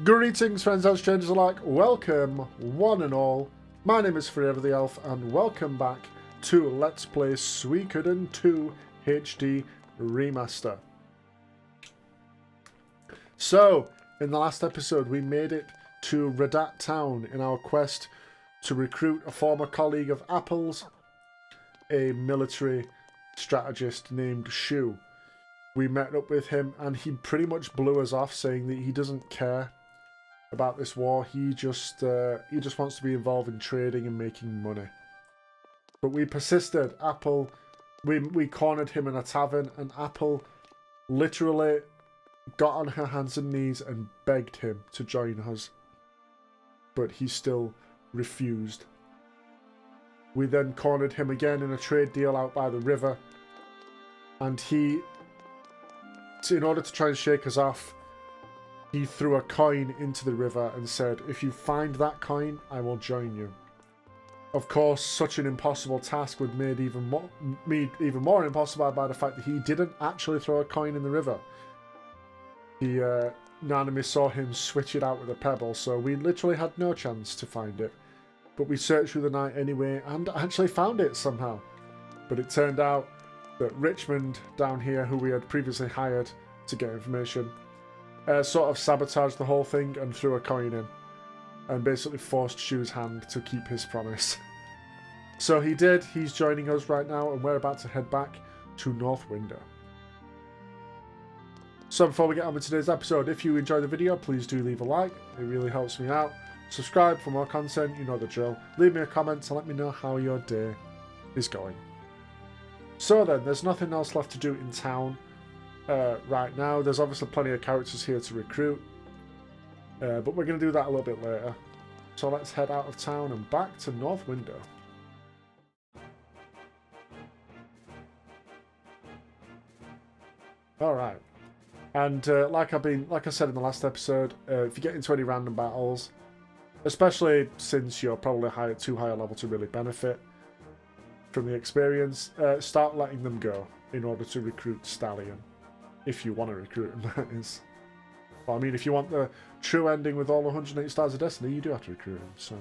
Greetings, friends and strangers alike. Welcome, one and all. My name is Forever the Elf, and welcome back to Let's Play Suikoden 2 HD Remaster. So, in the last episode, we made it to Radat Town in our quest to recruit a former colleague of Apple's, a military strategist named Jhee. We met up with him, and he pretty much blew us off, saying that he doesn't care about this war. He just wants to be involved in trading and making money. But we persisted. Apple, we cornered him in a tavern, and Apple literally got on her hands and knees and begged him to join us. But he still refused. We then cornered him again in a trade deal out by the river, and he, in order to try and shake us off, he threw a coin into the river and said, "If you find that coin, I will join you." Of course, such an impossible task would made even more impossible by the fact that he didn't actually throw a coin in the river. Nanami saw him switch it out with a pebble, so we literally had no chance to find it. But we searched through the night anyway and actually found it somehow. But it turned out that Richmond down here, who we had previously hired to get information, sort of sabotaged the whole thing and threw a coin in, and basically forced Jhee's hand to keep his promise. So he did. He's joining us right now, and we're about to head back to North Window. So before we get on with today's episode, if you enjoyed the video, please do leave a like. It really helps me out. Subscribe for more content, you know the drill. Leave me a comment to let me know how your day is going. So then, there's nothing else left to do in town right now. There's obviously plenty of characters here to recruit, but we're going to do that a little bit later. So let's head out of town and back to North Window. Alright, and like I said in the last episode, if you get into any random battles, especially since you're probably too high a level to really benefit from the experience, start letting them go in order to recruit Stallion. If you want to recruit him, that is. Well, I mean, if you want the true ending with all 108 stars of destiny, you do have to recruit him, so.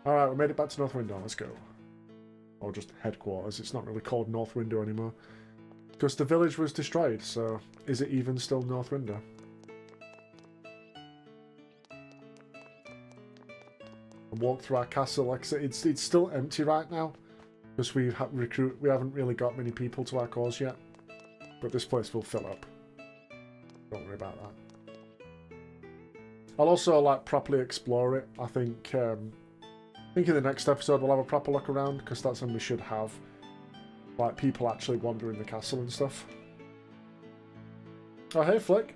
Alright, we made it back to North Window, let's go. Or just headquarters, it's not really called North Window anymore. Because the village was destroyed, so is it even still North Window? Walk through our castle, like I said, it's still empty right now. Because we haven't really got many people to our cause yet. But this place will fill up. Don't worry about that. I'll also properly explore it. I think in the next episode we'll have a proper look around, because that's when we should have people actually wandering the castle and stuff. Oh hey Flick.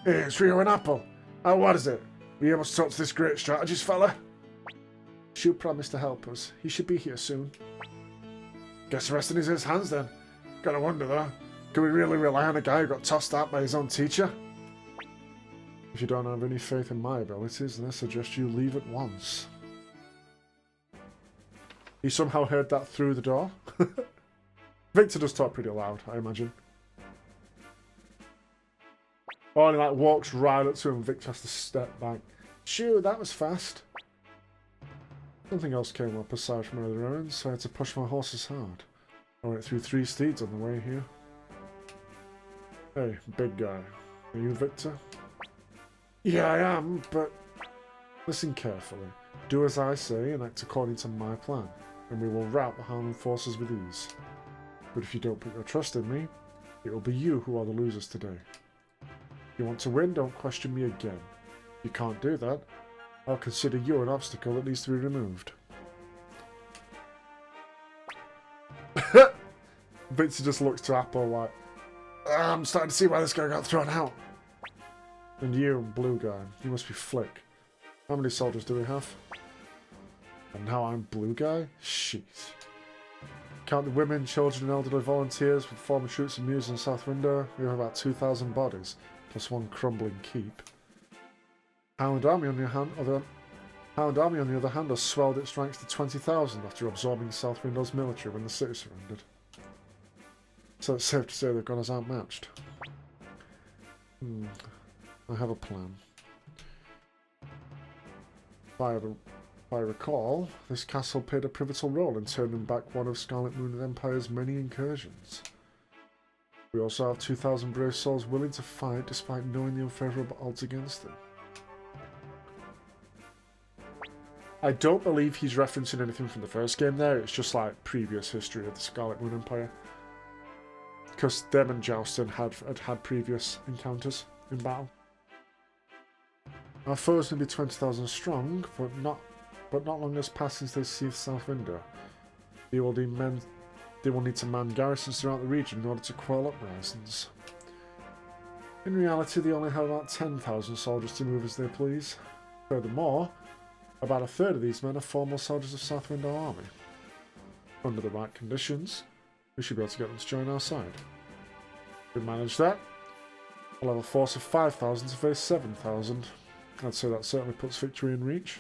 Hey, it's Rio and Apple. Oh, what is it? We must talk to this great strategist fella. Jhee promised to help us. He should be here soon. Guess the rest is in his hands then. Gotta wonder though, can we really rely on a guy who got tossed out by his own teacher? If you don't have any faith in my abilities, then I suggest you leave at once. He somehow heard that through the door. Victor does talk pretty loud, I imagine. Oh, and he walks right up to him. Victor has to step back. Jhee, that was fast. Something else came up aside from other errands, so I had to push my horses hard. I went through 3 steeds on the way here. Hey, big guy. Are you Victor? Yeah, I am, but listen carefully. Do as I say and act according to my plan, and we will rout the Highland forces with ease. But if you don't put your trust in me, it will be you who are the losers today. If you want to win, don't question me again. If you can't do that, I'll consider you an obstacle that needs to be removed. Victor just looks to Apple like, I'm starting to see why this guy got thrown out. And you, blue guy, you must be Flick. How many soldiers do we have? And now I'm blue guy? Shit. Count the women, children and elderly volunteers with former troops and mules in South Window. We have about 2,000 bodies, plus 1 crumbling keep. Highland Army on the other hand has swelled its ranks to 20,000 after absorbing South Window's military when the city surrendered. So it's safe to say they've gone as outmatched. I have a plan. If I recall, this castle played a pivotal role in turning back one of Scarlet Moon Empire's many incursions. We also have 2,000 brave souls willing to fight despite knowing the unfavourable odds against them. I don't believe he's referencing anything from the first game there, it's just like previous history of the Scarlet Moon Empire. Because them and Joustin had previous encounters in battle. Our foes may be 20,000 strong, but not long has passed since they seized South Window. They will need to man garrisons throughout the region in order to quell uprisings. In reality, they only have about 10,000 soldiers to move as they please. Furthermore, about a third of these men are former soldiers of South Window Army. Under the right conditions, we should be able to get them to join our side. If we manage that, we'll have a force of 5,000 to face 7,000. I'd say that certainly puts victory in reach.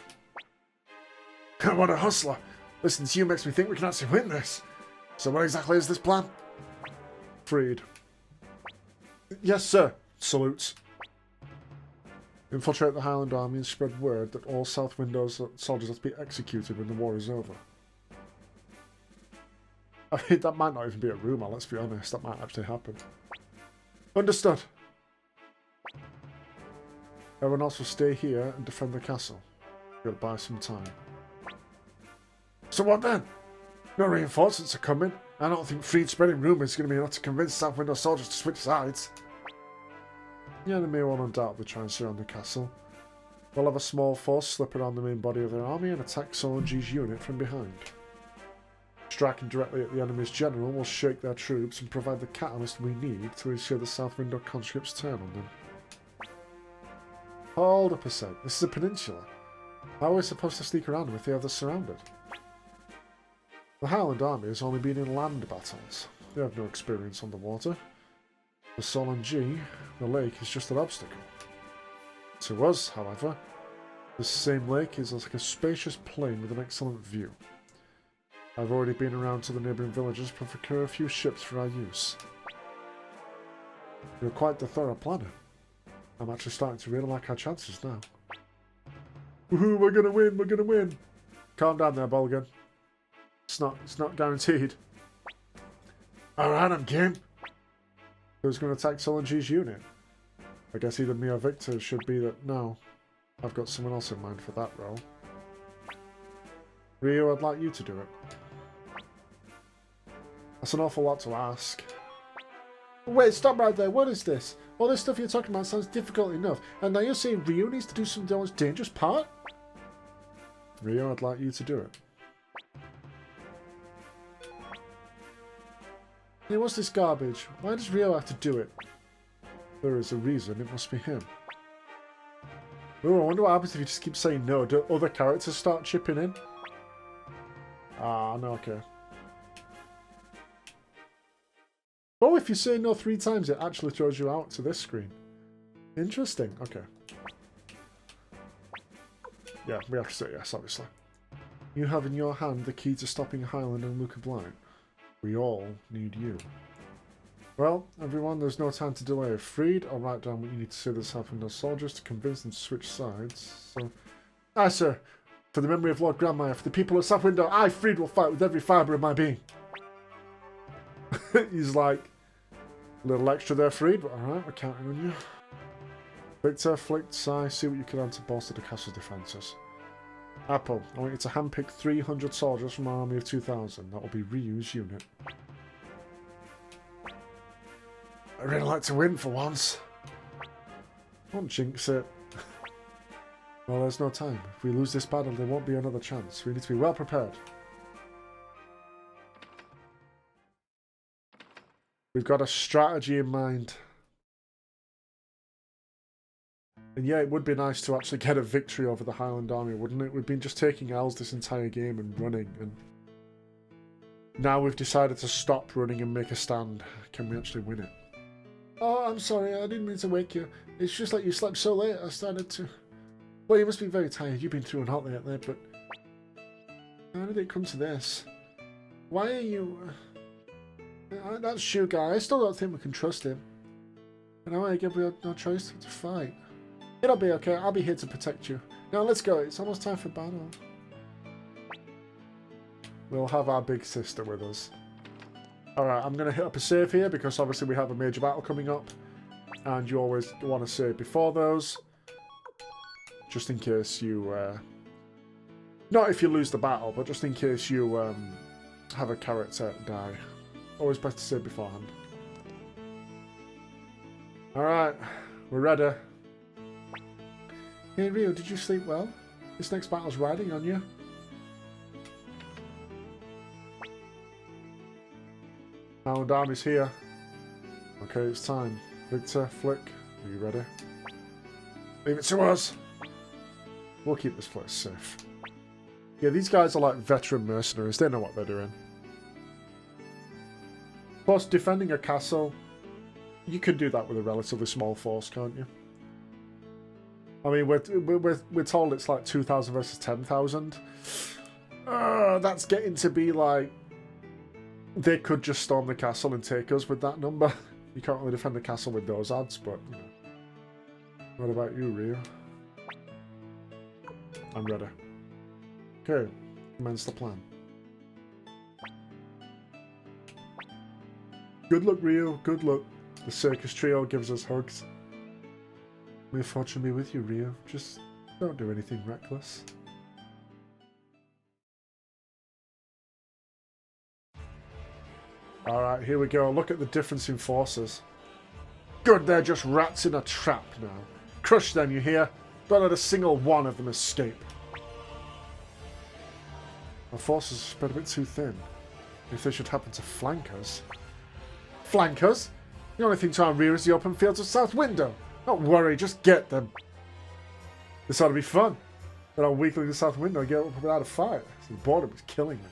What a hustler! Listening to you makes me think we can actually win this. So what exactly is this plan? Freed. Yes, sir. Salutes. Infiltrate the Highland army and spread word that all South Window's soldiers have to be executed when the war is over. I mean, that might not even be a rumour, let's be honest. That might actually happen. Understood. Everyone else will stay here and defend the castle. We'll buy some time. So what then? No reinforcements are coming. I don't think Freed spreading rumours is going to be enough to convince South Window soldiers to switch sides. The enemy will undoubtedly try and surround the castle. We'll have a small force slip around the main body of their army and attack Solon Jhee's unit from behind. Striking directly at the enemy's general will shake their troops and provide the catalyst we need to ensure the South Window conscripts turn on them. Hold up a sec, this is a peninsula. How are we supposed to sneak around them if the others surrounded? The Highland army has only been in land battles. They have no experience on the water. For Solon Jhee, the lake is just an obstacle. To us, however, this same lake is like a spacious plain with an excellent view. I've already been around to the neighbouring villages to procure a few ships for our use. You're quite the thorough planner. I'm actually starting to really like our chances now. Woohoo, we're gonna win, we're gonna win! Calm down there, Bolgan. It's not guaranteed. Alright, I'm game. Who's going to attack Solon Jhee's unit? I guess either me or Victor should be that. No, I've got someone else in mind for that role. Rio, I'd like you to do it. That's an awful lot to ask. Wait, stop right there. What is this? All this stuff you're talking about sounds difficult enough. And now you're saying Rio needs to do some of the dangerous part? Rio, I'd like you to do it. Hey, what's this garbage? Why does Rio have to do it? There is a reason. It must be him. Oh, I wonder what happens if you just keep saying no. Do other characters start chipping in? Ah, no, okay. Oh, if you say no 3 times, it actually throws you out to this screen. Interesting. Okay. Yeah, we have to say yes, obviously. You have in your hand the key to stopping Highland and Luca Blight. We all need you. Well, everyone, there's no time to delay. Freed, I'll write down what you need to say to the South Window soldiers to convince them to switch sides. So, aye, sir. For the memory of Lord Grandmire, for the people of South Window, I, Freed, will fight with every fibre of my being. He's like, a little extra there, Freed, but alright, we're counting on you. Victor, Flick, Sai, see what you can add to bolster the castle's defences. Apple, I want you to handpick 300 soldiers from our army of 2,000. That will be Ryu's unit. I really like to win for once. Don't jinx it. Well, there's no time. If we lose this battle, there won't be another chance. We need to be well prepared. We've got a strategy in mind. And yeah, it would be nice to actually get a victory over the Highland army, wouldn't it? We've been just taking L's this entire game and running, and now we've decided to stop running and make a stand. Can we actually win it? Oh, I'm sorry, I didn't mean to wake you. It's just like you slept so late, I started to... Well, you must be very tired. You've been through and hot lately, but... How did it come to this? Why are you... That's Shu guy. I still don't think we can trust him. And I give you no choice to fight. It'll be okay. I'll be here to protect you. Now let's go. It's almost time for battle. We'll have our big sister with us. Alright, I'm going to hit up a save here because obviously we have a major battle coming up. And you always want to save before those. Just in case you... not if you lose the battle, but just in case you have a character die. Always best to save beforehand. Alright, we're ready. Hey Rio, did you sleep well? This next battle's riding on you. Highland Army's here. Okay, it's time. Victor, Flick, are you ready? Leave it to us! We'll keep this place safe. Yeah, these guys are like veteran mercenaries. They know what they're doing. Plus, defending a castle, you can do that with a relatively small force, can't you? I mean, we're told it's like 2,000 versus 10,000. That's getting to be like... They could just storm the castle and take us with that number. You can't really defend the castle with those odds, but, you know. What about you, Rio? I'm ready. Okay, commence the plan. Good luck, Rio. Good luck. The circus trio gives us hugs. May fortune be with you, Rio. Just don't do anything reckless. Alright, here we go. Look at the difference in forces. Good, they're just rats in a trap now. Crush them, you hear? Don't let a single one of them escape. Our forces are spread a bit too thin. If they should happen to flank us. Flank us? The only thing to our rear is the open fields of South Window. Don't worry, just get them. This ought to be fun. Then I'll weakling the South Window and get up without a fight. The boredom is killing me.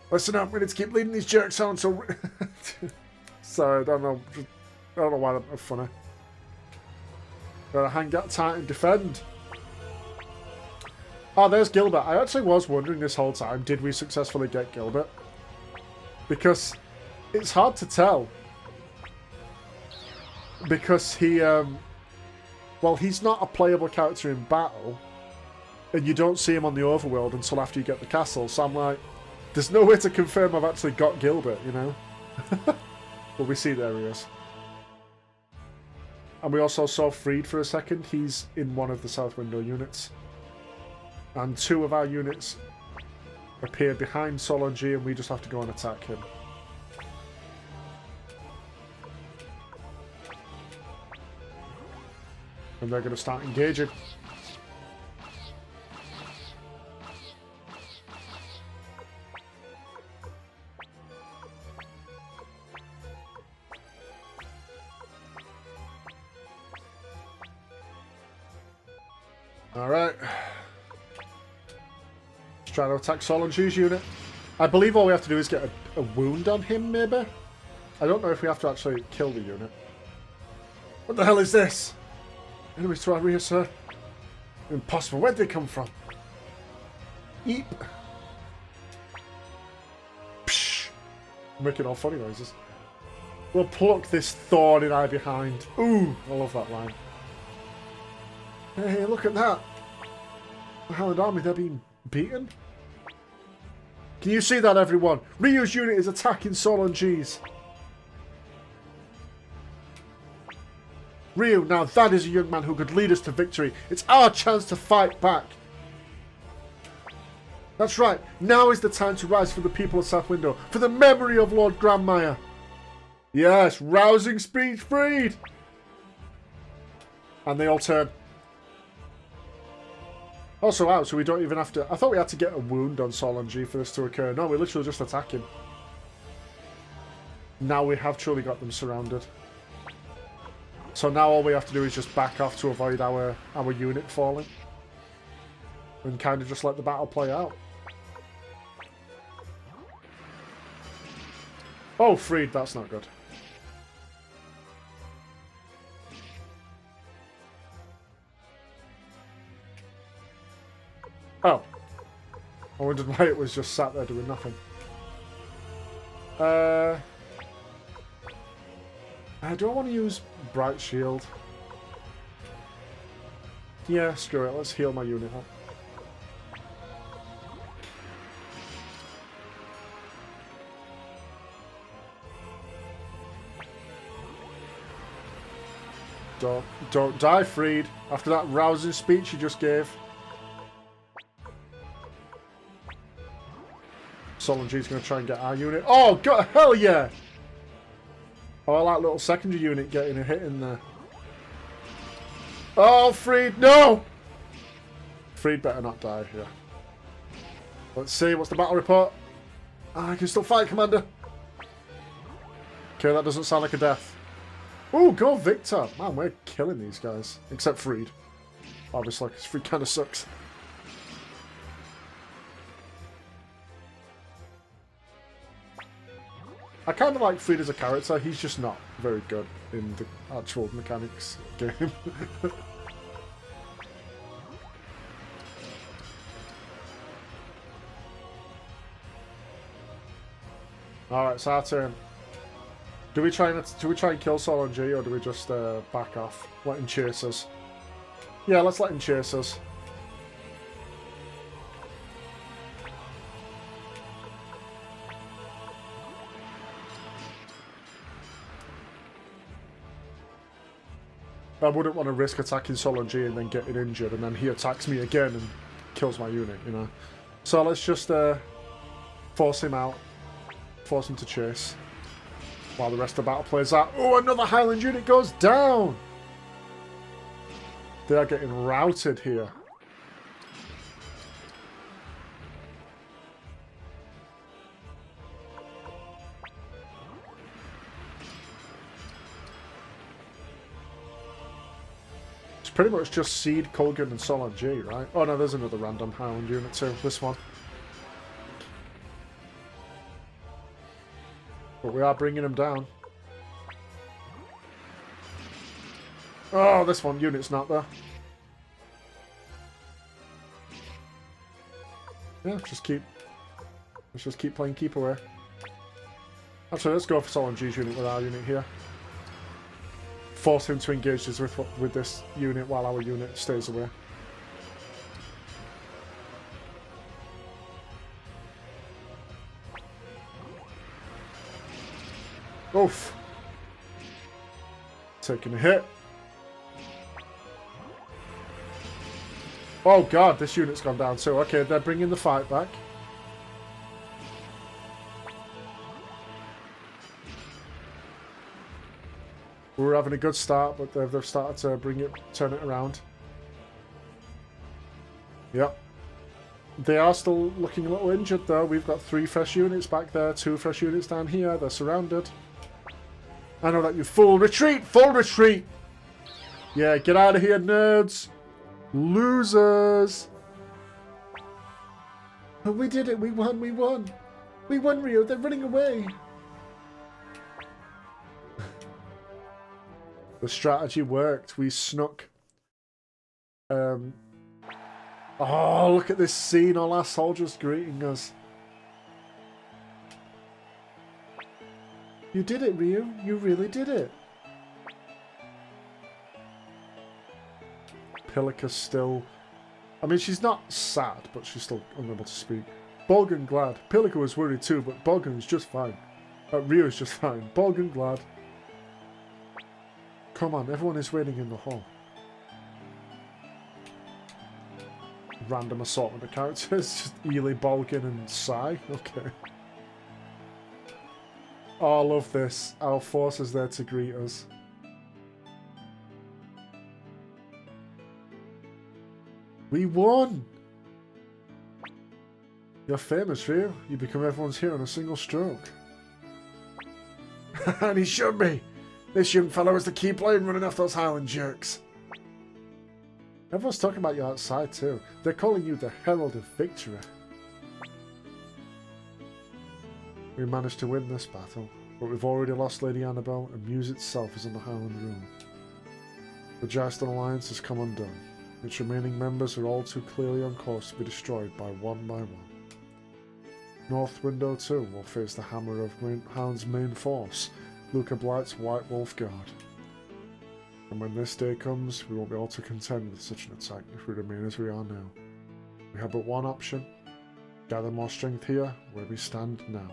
Listen up, we need to keep leading these jerks on so... Sorry, I don't know why they're funny. Gotta hang out tight and defend. Oh, there's Gilbert. I actually was wondering this whole time, did we successfully get Gilbert? Because it's hard to tell. Because he, well, he's not a playable character in battle. And you don't see him on the overworld until after you get the castle. So I'm like, there's no way to confirm I've actually got Gilbert, you know? But we see there he is. And we also saw Freed for a second. He's in one of the South Window units. And two of our units appear behind Solon, Jhee, and we just have to go and attack him. And they're going to start engaging. Alright. Let's try to attack Solon, Jhee's unit. I believe all we have to do is get a wound on him, maybe? I don't know if we have to actually kill the unit. What the hell is this? Enemies to our rear, sir. Impossible. Where'd they come from? Eep. Psh. I'm making all funny noises. We'll pluck this thorn in eye behind. Ooh, I love that line. Hey, look at that. The Highland Army, they're being beaten. Can you see that, everyone? Ryu's unit is attacking Solon Jhee's. Ryu, now that is a young man who could lead us to victory. It's our chance to fight back. That's right. Now is the time to rise for the people of South Window. For the memory of Lord Grandmire. Yes, rousing speech freed. And they all turn. Also out, so we don't even have to... I thought we had to get a wound on Solon Jhee for this to occur. No, we literally just attack him. Now we have truly got them surrounded. So now all we have to do is just back off to avoid our unit falling. And kind of just let the battle play out. Oh, freed. That's not good. Oh. I wondered why it was just sat there doing nothing. Do I want to use Bright Shield? Yeah, screw it. Let's heal my unit up. Don't die, Freed. After that rousing speech you just gave. Solon Jhee's going to try and get our unit. Oh, God, hell yeah! Oh, I like little secondary unit getting a hit in there. Oh, Freed, no! Freed better not die here. Let's see, what's the battle report? I can still fight, Commander. Okay, that doesn't sound like a death. Oh, go Victor. Man, we're killing these guys. Except Freed. Obviously, because Freed kind of sucks. I kind of like Freed as a character. He's just not very good in the actual mechanics game. Alright, it's our turn. Do we try and kill Solon Jhee, or do we just back off? Let him chase us. Yeah, let's let him chase us. I wouldn't want to risk attacking Solon Jhee and then getting injured, and then he attacks me again and kills my unit, you know. So let's just force him out. Force him to chase. While the rest of the battle plays out. Oh, another Highland unit goes down! They are getting routed here. It's pretty much just Seed, Kulgan and Solon Jhee, right? Oh no, there's another random Highland unit too. This one. But we are bringing them down. Oh, this one unit's not there. Yeah, let's just keep playing keep away. Actually, let's go for Solon Jhee's unit with our unit here. Force him to engage us with this unit while our unit stays away. Oof. Taking a hit. Oh god, this unit's gone down too. Okay, they're bringing the fight back. We were having a good start, but they've started to turn it around. Yep. They are still looking a little injured though. We've got 3 fresh units back there, 2 fresh units down here. They're surrounded. I know that you fool. Retreat! Full retreat! Yeah, get out of here, nerds! Losers! Oh, we did it! We won! We won! We won, Rio! They're running away! The strategy worked. We snuck. Oh, look at this scene. All our soldiers greeting us. You did it, Ryu. You really did it. Pilika's still... I mean, she's not sad, but she's still unable to speak. Bolgan glad. Pilika was worried too, but Bolgan is just fine. Ryu's just fine. Bolgan glad. Come on, everyone is waiting in the hall. Random assortment of characters. Just Ely, Bolgan and Sai. Okay. Oh, I love this. Our force is there to greet us. We won! You're famous, Ryu. You become everyone's hero in a single stroke. And he should be! This young fellow is the key player in running off those Highland jerks. Everyone's talking about you outside too. They're calling you the Herald of Victory. We managed to win this battle, but we've already lost Lady Annabelle, and Muse itself is in the Highland Room. The Jhee Alliance has come undone. Its remaining members are all too clearly on course to be destroyed by one. North Window too will face the hammer of Hound's main force, Luca Blight's White Wolf Guard. And when this day comes, we won't be able to contend with such an attack if we remain as we are now. We have but one option. Gather more strength here, where we stand now.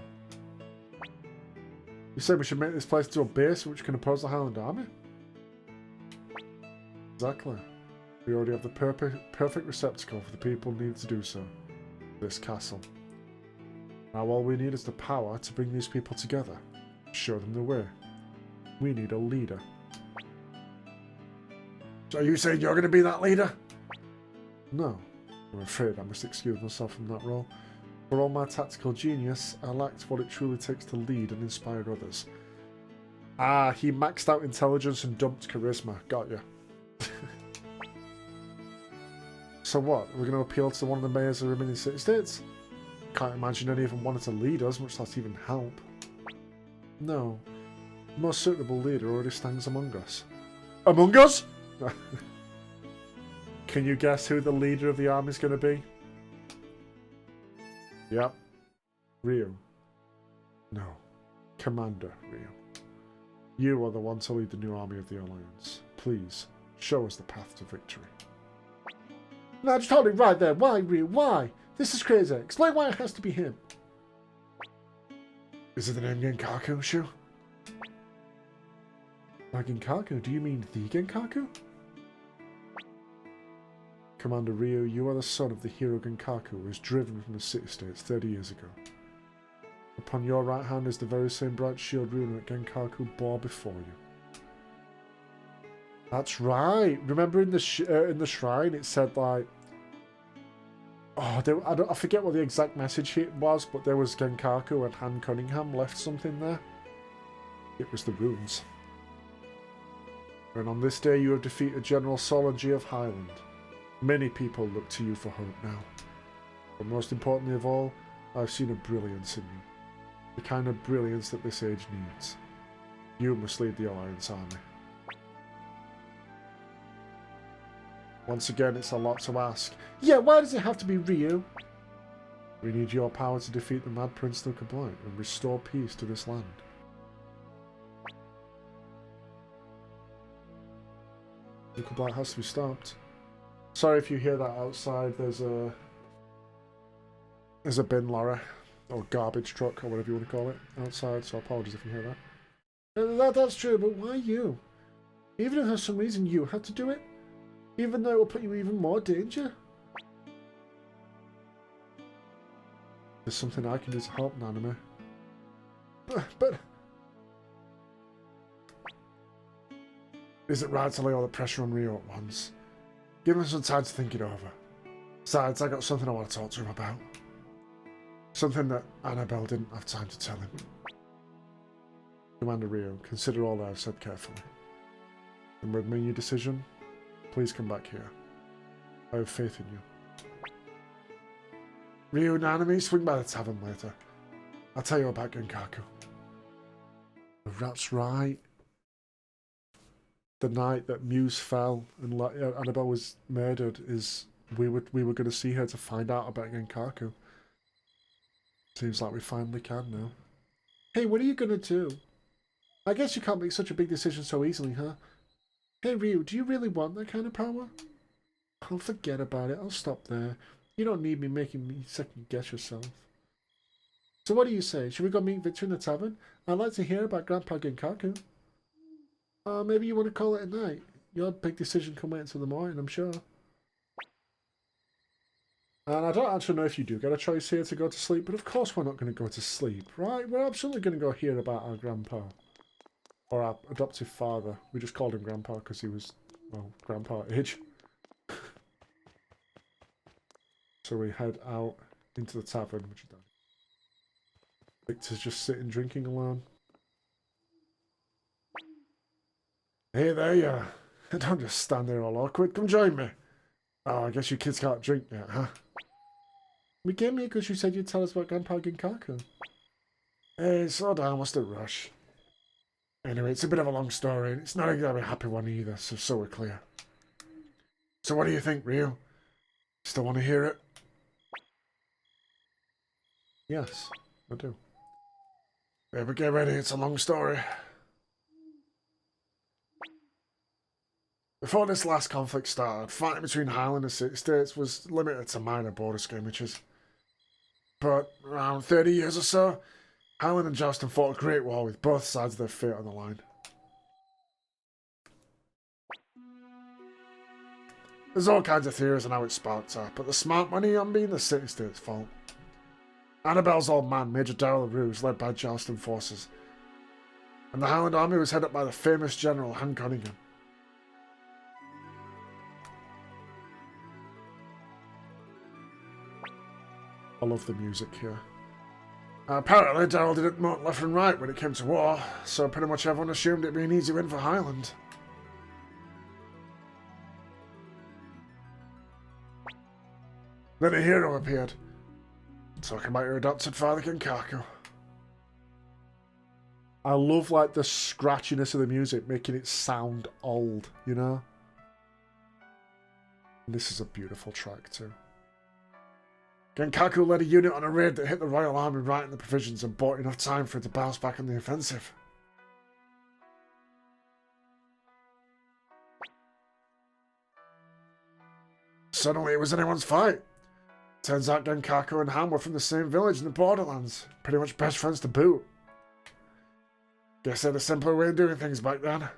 You said we should make this place into a base which can oppose the Highland army? Exactly. We already have the perfect receptacle for the people who need to do so. This castle. Now all we need is the power to bring these people together. Show them the way. We need a leader. So are you saying you're going to be that leader? No. I'm afraid I must excuse myself from that role. For all my tactical genius, I lacked what it truly takes to lead and inspire others. Ah, he maxed out intelligence and dumped charisma. Got you. So what? We're going to appeal to one of the mayors of the remaining city-states? Can't imagine any of them wanted to lead us, much less even help. No. The most suitable leader already stands among us. Among us? Can you guess who the leader of the army is going to be? Yep. Ryu. No. Commander Ryu. You are the one to lead the new army of the Alliance. Please, show us the path to victory. No, just hold it right there. Why, Ryu? Why? This is crazy. Explain why it has to be him. Is it the name Genkaku, Shu? By Genkaku, do you mean the Genkaku? Commander Ryu, you are the son of the hero Genkaku, who was driven from the city-states 30 years ago. Upon your right hand is the very same bright shield rune that Genkaku bore before you. That's right. Remember in the shrine it said like, oh, I forget what the exact message it was, but there was Genkaku and Han Cunningham left something there. It was the runes. And on this day you have defeated General Solon Jhee of Highland. Many people look to you for hope now. But most importantly of all, I've seen a brilliance in you. The kind of brilliance that this age needs. You must lead the Alliance army. Once again, it's a lot to ask. Yeah, why does it have to be Ryu? We need your power to defeat the Mad Prince Luca Blight and restore peace to this land. Luca Blight has to be stopped. Sorry if you hear that outside. There's a bin lorry or garbage truck or whatever you want to call it outside. So apologies if you hear that. That's true, but why you? Even if there's some reason you had to do it, even though it will put you in even more danger. There's something I can do to help, Nanami. But is it right to lay all the pressure on Ryu at once? Give him some time to think it over. Besides, I got something I want to talk to him about. Something that Annabelle didn't have time to tell him. Commander Ryu, consider all that I've said carefully. And with me your decision, please come back here. I have faith in you. Ryu, Nanami, swing by the tavern later. I'll tell you about Genkaku. That's right. The night that Muse fell and Annabelle was murdered is we were going to see her to find out about Genkaku. Seems like we finally can now. Hey, what are you going to do? I guess you can't make such a big decision so easily, huh? Hey Ryu, do you really want that kind of power? I'll forget about it. I'll stop there. You don't need me making me second guess yourself. So what do you say? Should we go meet Victor in the tavern? I'd like to hear about Grandpa Genkaku. Maybe you want to call it a night. Your big decision can wait until the morning, I'm sure. And I don't actually know if you do get a choice here to go to sleep, but of course we're not going to go to sleep, right? We're absolutely going to go hear about our grandpa. Or our adoptive father. We just called him Grandpa because he was, well, Grandpa age. So we head out into the tavern, which is done. Victor's just sitting drinking alone. Hey there you are. Don't just stand there all awkward. Come join me. Oh, I guess you kids can't drink yet, huh? We came here because you said you'd tell us about Grandpa Genkaku. Hey, slow down. What's the rush? Anyway, it's a bit of a long story, and it's not exactly a happy one either, so we're clear. So what do you think, Ryu? Still want to hear it? Yes, I do. Yeah, but get ready, it's a long story. Before this last conflict started, fighting between Highland and City States was limited to minor border skirmishes. But around 30 years or so, Highland and Joustin fought a great war with both sides of their fate on the line. There's all kinds of theories on how it sparked off, but the smart money on being the City States' fault. Annabelle's old man, Major Darrell Ruse, led by Joustin forces, and the Highland army was headed up by the famous general Han Cunningham. I love the music here. Apparently, Darrell didn't moat left and right when it came to war, so pretty much everyone assumed it'd be an easy win for Highland. Then a hero appeared, talking about your adopted father, Genkaku. I love, like, the scratchiness of the music, making it sound old, you know? And this is a beautiful track, too. Genkaku led a unit on a raid that hit the royal army right in the provisions and bought enough time for it to bounce back on the offensive. Suddenly it was anyone's fight. Turns out Genkaku and Han were from the same village in the borderlands, pretty much best friends to boot. Guess they had a simpler way of doing things back then.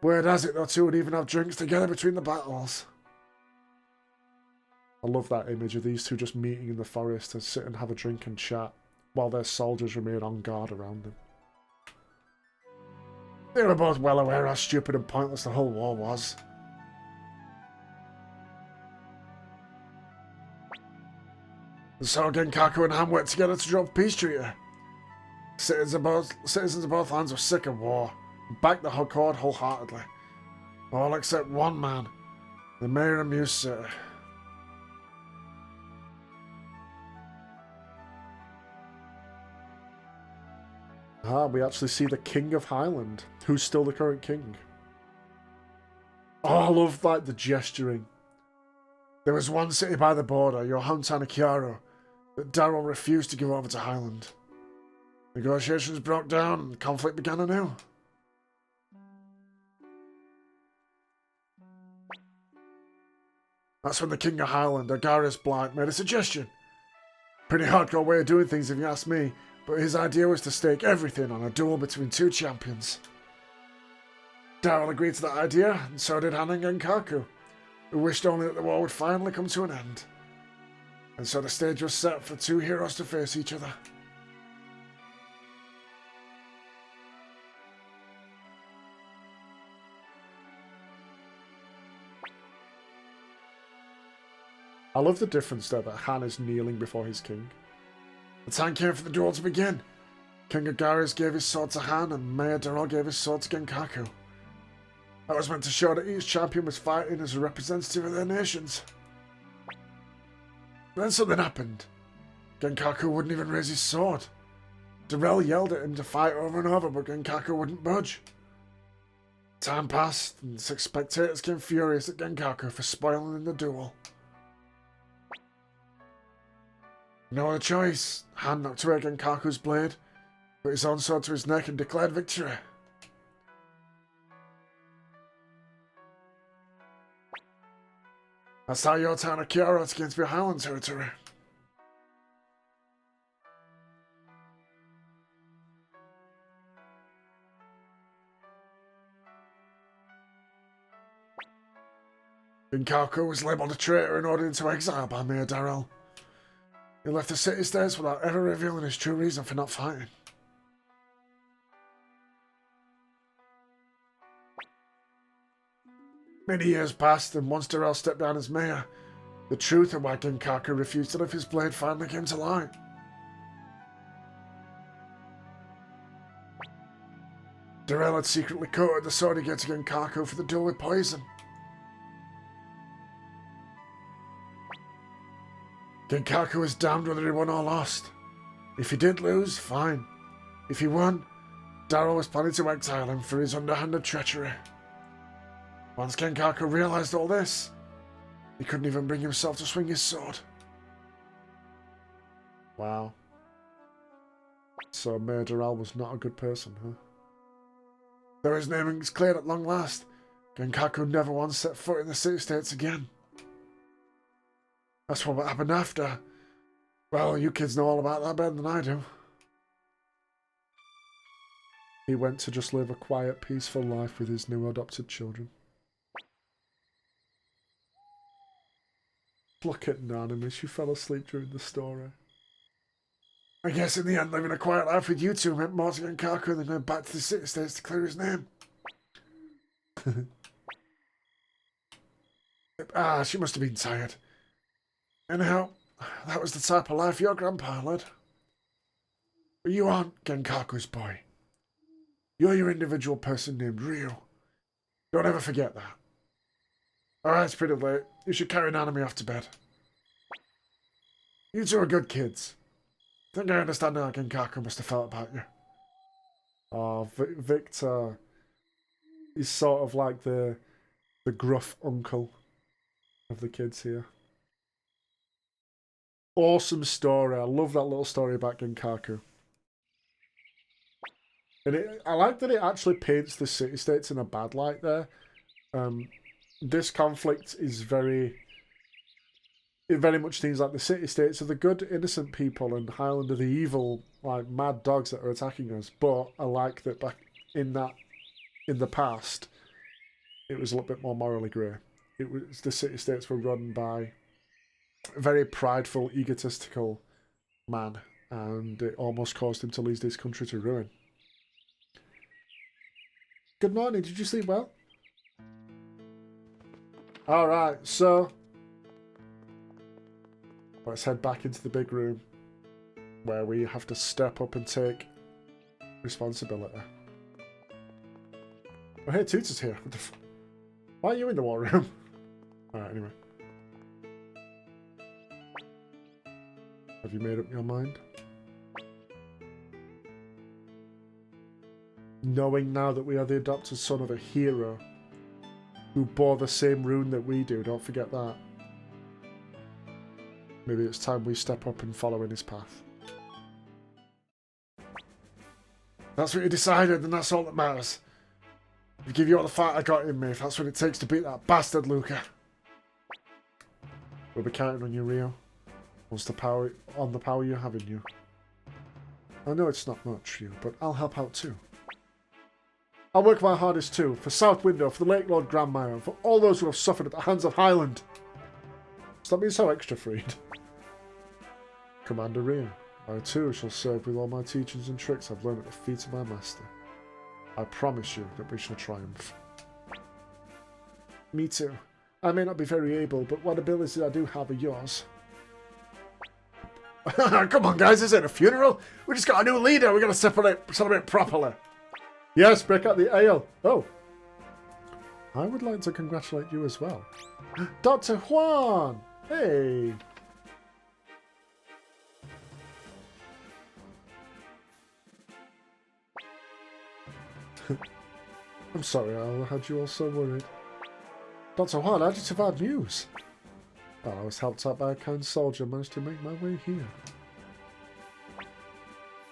Word has it, the two would even have drinks together between the battles. I love that image of these two just meeting in the forest to sit and have a drink and chat, while their soldiers remain on guard around them. They were both well aware how stupid and pointless the whole war was. And so Genkaku and Han worked together to draw up a peace treaty. Citizens of both lands were sick of war, and backed the Accord wholeheartedly. All except one man, the mayor of Muse City. We actually see the King of Highland, who's still the current king. Oh, I love, like, the gesturing. There was one city by the border, your hometown of Kiaro, that Darrell refused to give over to Highland. Negotiations broke down and the conflict began anew. That's when the King of Highland, Agarius Blight, made a suggestion. Pretty hardcore way of doing things if you ask me, but his idea was to stake everything on a duel between two champions. Darrell agreed to that idea, and so did Han and Genkaku, who wished only that the war would finally come to an end. And so the stage was set for two heroes to face each other. I love the difference there that Han is kneeling before his king. The time came for the duel to begin. King Agarius gave his sword to Han and Mayor Darrell gave his sword to Genkaku. That was meant to show that each champion was fighting as a representative of their nations. Then something happened. Genkaku wouldn't even raise his sword. Darrell yelled at him to fight over and over, but Genkaku wouldn't budge. Time passed, and spectators became furious at Genkaku for spoiling the duel. No other choice. Han knocked away Genkaku's blade, put his own sword to his neck and declared victory. That's how your town of Kiaro came to be Highland territory. Genkaku was labelled a traitor and ordered into exile by Mayor Darrell. He left the city-states without ever revealing his true reason for not fighting. Many years passed, and once Darrell stepped down as mayor, the truth of why Genkaku refused to lift his blade finally came to light. Darrell had secretly coated the sword he gave to Genkaku for the duel with poison. Genkaku was damned whether he won or lost. If he did lose, fine. If he won, Darrell was planning to exile him for his underhanded treachery. Once Genkaku realised all this, he couldn't even bring himself to swing his sword. Wow. So Mayor Darrell was not a good person, huh? Though his name is cleared at long last, Genkaku never once set foot in the city-states again. That's what happened after. Well, you kids know all about that better than I do. He went to just live a quiet, peaceful life with his new adopted children. Look at Nanami, she fell asleep during the story. I guess in the end, living a quiet life with you two meant more to Genkaku than going back to the city-states to clear his name. She must have been tired. Anyhow, that was the type of life your grandpa led. But you aren't Genkaku's boy. You're your individual person named Ryu. Don't ever forget that. Alright, it's pretty late. You should carry Nanami off to bed. You two are good kids. I think I understand how Genkaku must have felt about you. Oh, Victor. He's sort of like the gruff uncle of the kids here. Awesome story. I love that little story about Genkaku. And I like that it actually paints the city-states in a bad light there. This conflict is it very much seems like the city-states are the good, innocent people and Highland are the evil, like, mad dogs that are attacking us. But I like that back in the past, it was a little bit more morally grey. It was the city-states were run by a very prideful, egotistical man, and it almost caused him to lose his country to ruin. Good morning, did you sleep well? Alright, so let's head back into the big room where we have to step up and take responsibility. Oh, hey, Toots here. What the Why are you in the war room? Alright, anyway. Have you made up your mind? Knowing now that we are the adopted son of a hero who bore the same rune that we do, don't forget that. Maybe it's time we step up and follow in his path. That's what you decided, and that's all that matters. I'll give you all the fight I got in me, if that's what it takes to beat that bastard Luca. We'll be counting on you, Rio. On the power you have in you. I know it's not much, you, but I'll help out too. I'll work my hardest too, for South Window, for the Lake Lord Grandmire, and for all those who have suffered at the hands of Highland. Stop being so extra-freed. Commander Rio, I too shall serve with all my teachings and tricks I've learned at the feet of my master. I promise you that we shall triumph. Me too. I may not be very able, but what abilities I do have are yours. Come on, guys, this ain't a funeral. We just got a new leader. We got to celebrate properly. Yes, break out the ale. Oh. I would like to congratulate you as well. Dr. Juan! Hey! I'm sorry I had you all so worried. Dr. Juan, I just have bad news. Well, I was helped out by a kind soldier and managed to make my way here.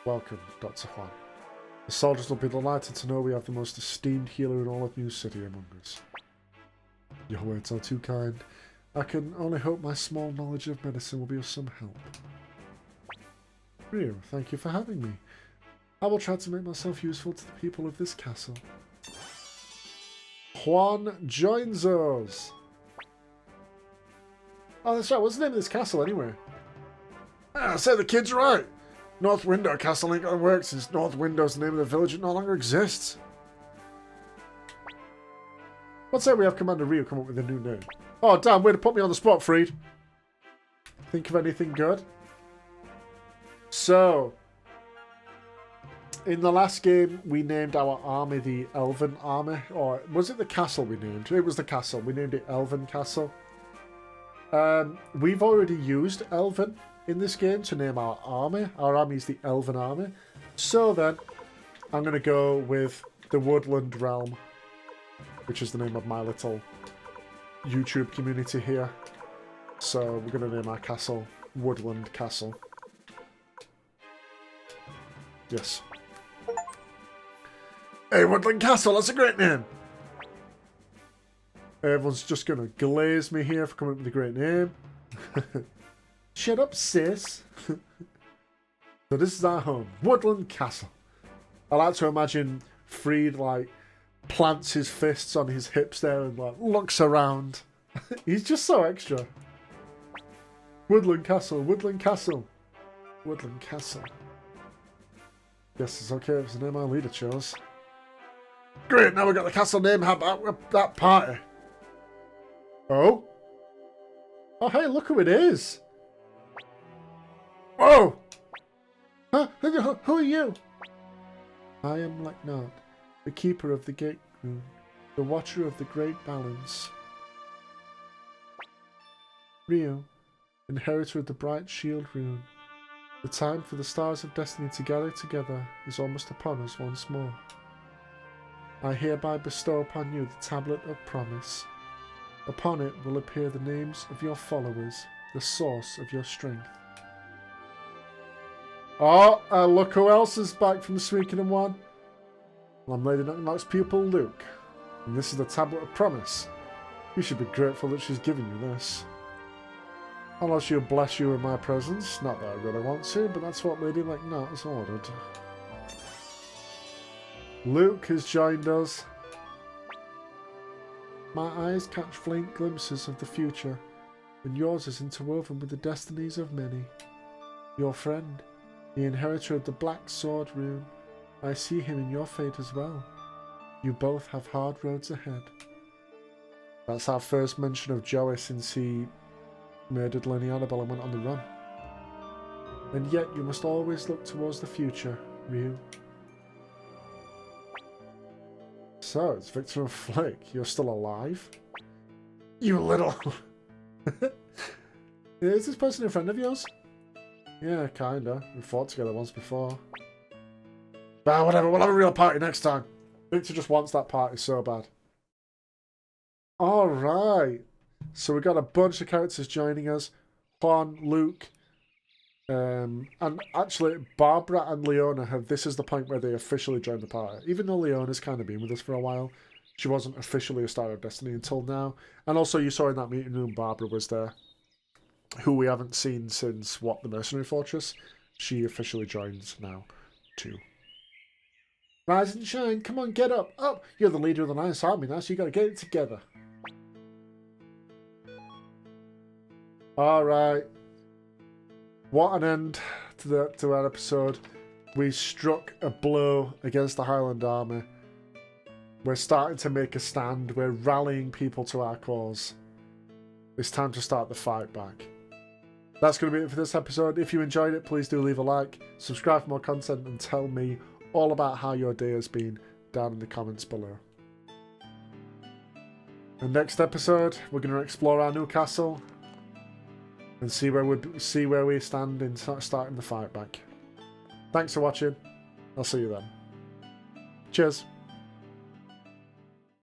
Welcome, Dr. Juan. The soldiers will be delighted to know we have the most esteemed healer in all of New City among us. Your words are too kind. I can only hope my small knowledge of medicine will be of some help. Rio, thank you for having me. I will try to make myself useful to the people of this castle. Juan joins us. Oh, that's right. What's the name of this castle, anyway? I say the kid's right. North Window Castle ain't gonna work since North Window's the name of the village. It no longer exists. Let's say we have Commander Ryu come up with a new name. Oh, damn. Way to put me on the spot, Freed. Think of anything good? So, in the last game, we named our army the Elven Army. Or was it the castle we named? It was the castle. We named it Elven Castle. We've already used Elven in this game to name our army. Our army is the Elven Army. So then, I'm going to go with the Woodland Realm, which is the name of my little YouTube community here. So we're going to name our castle Woodland Castle. Yes. Hey, Woodland Castle, that's a great name. Everyone's just going to glaze me here for coming up with a great name. Shut up, sis. So this is our home, Woodland Castle. I like to imagine Freed, like, plants his fists on his hips there and, like, looks around. He's just so extra. Woodland Castle, Woodland Castle. Woodland Castle. Guess it's okay if it's the name our leader chose. Great, now we've got the castle name. How about that party? Oh? Oh, hey, look who it is. Whoa! Huh? Who are you? I am Leknard, the keeper of the gate rune, the watcher of the great balance. Rio, inheritor of the bright shield rune. The time for the stars of destiny to gather together is almost upon us once more. I hereby bestow upon you the tablet of promise. Upon it will appear the names of your followers, the source of your strength. Oh, look who else is back from Suikoden 1. I'm Lady Knock's pupil, Luke. And this is the tablet of promise. You should be grateful that she's given you this. Unless she'll bless you in my presence. Not that I really want to, but that's what Lady Knock has ordered. Luke has joined us. My eyes catch faint glimpses of the future, and yours is interwoven with the destinies of many. Your friend, the inheritor of the Black Sword rune, I see him in your fate as well. You both have hard roads ahead. That's our first mention of Joey since he murdered Lady Annabelle and went on the run. And yet you must always look towards the future, Ryu. So, it's Victor and Flick. You're still alive? You little... Is this person a friend of yours? Yeah, kinda. We fought together once before. But whatever, we'll have a real party next time. Victor just wants that party so bad. Alright. So we got a bunch of characters joining us. Juan, Luke, and actually Barbara and Leona have... This is the point where they officially joined the party. Even though Leona's kind of been with us for a while, she wasn't officially a Star of Destiny until now. And also you saw in that meeting room Barbara was there, who we haven't seen since, what, the Mercenary Fortress? She officially joins now, too. Rise and shine, come on, get up, up! You're the leader of the Nice Army now, so you gotta get it together. Alright. What an end to that episode. We struck a blow against the Highland army. We're starting to make a stand. We're rallying people to our cause. It's time to start the fight back. That's going to be it for this episode. If you enjoyed it, please do leave a like, subscribe for more content, and tell me all about how your day has been down in the comments below. And next episode, we're going to explore our new castle and see where we stand in starting the fight back. Thanks for watching. I'll see you then. Cheers.